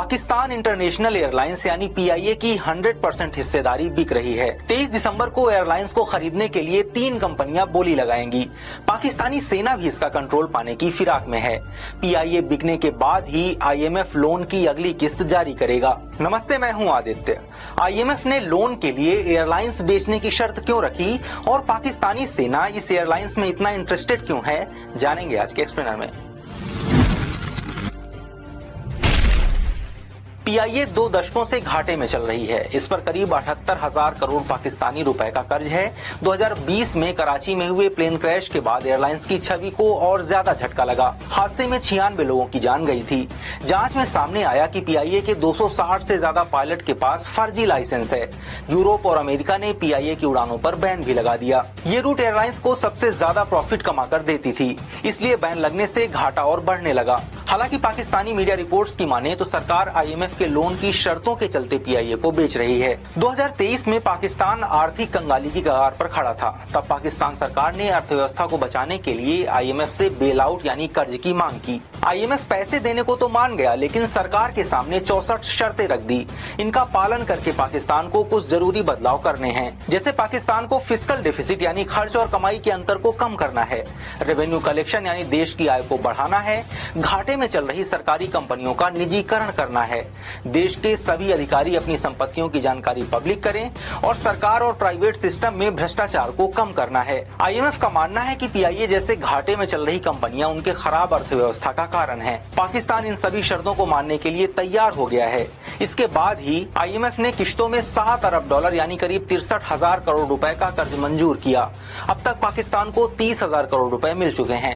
Pakistan international airlines यानी PIA की 100% हिस्सेदारी बिक रही है। 23 दिसंबर को एयरलाइंस को खरीदने के लिए 3 कंपनियां बोली लगाएंगी। पाकिस्तानी सेना भी इसका कंट्रोल पाने की फिराक में है। पीआईए बिकने के बाद ही आईएमएफ लोन की अगली किस्त जारी करेगा। नमस्ते, मैं हूं आदित्य। आईएमएफ ने लोन के लिए एयरलाइंस बेचने की शर्त क्यों रखी और पाकिस्तानी सेना इस एयरलाइंस में इतना इंटरेस्टेड क्यों है, जानेंगे आज के एक्सप्लेनर में। पीआईए 2 दशकों से घाटे में चल रही है। इस पर करीब 78,000 करोड़ पाकिस्तानी रुपए का कर्ज है। 2020 में कराची में हुए प्लेन क्रैश के बाद एयरलाइंस की छवि को और ज्यादा झटका लगा। हादसे में 96 लोगों की जान गई थी। जांच में सामने आया कि पीआईए के 260 से ज्यादा पायलट के पास फर्जी लाइसेंस है। यूरोप और अमेरिका ने पीआईए की उड़ानों पर बैन भी लगा दिया। ये रूट एयरलाइंस को सबसे ज्यादा प्रॉफिट कमाकर देती थी, इसलिए बैन लगने से घाटा और बढ़ने लगा। हालांकि पाकिस्तानी मीडिया रिपोर्ट्स की माने तो सरकार आईएमएफ के लोन की शर्तों के चलते पीआईए को बेच रही है। 2023 में पाकिस्तान आर्थिक कंगाली की कगार पर खड़ा था। तब पाकिस्तान सरकार ने अर्थव्यवस्था को बचाने के लिए आईएमएफ से बेल आउट यानी कर्ज की मांग की। आईएमएफ पैसे देने को तो मान गया, लेकिन सरकार के सामने 64 शर्तें रख दी। इनका पालन करके पाकिस्तान को कुछ जरूरी बदलाव करने हैं। जैसे पाकिस्तान को फिस्कल डेफिसिट यानी खर्च और कमाई के अंतर को कम करना है, रेवेन्यू कलेक्शन यानी देश की आय को बढ़ाना है, घाटे में चल रही सरकारी कंपनियों का निजीकरण करना है, देश के सभी अधिकारी अपनी संपत्तियों की जानकारी पब्लिक करें और सरकार और प्राइवेट सिस्टम में भ्रष्टाचार को कम करना है। आईएमएफ का मानना है कि पीआईए जैसे घाटे में चल रही कंपनियां उनके खराब अर्थव्यवस्था का कारण है। पाकिस्तान इन सभी शर्तों को मानने के लिए तैयार हो गया है। इसके बाद ही आईएमएफ ने किश्तों में $7 अरब यानी करीब 63,000 करोड़ रुपए का कर्ज मंजूर किया। अब तक पाकिस्तान को 30,000 करोड़ रुपए मिल चुके हैं।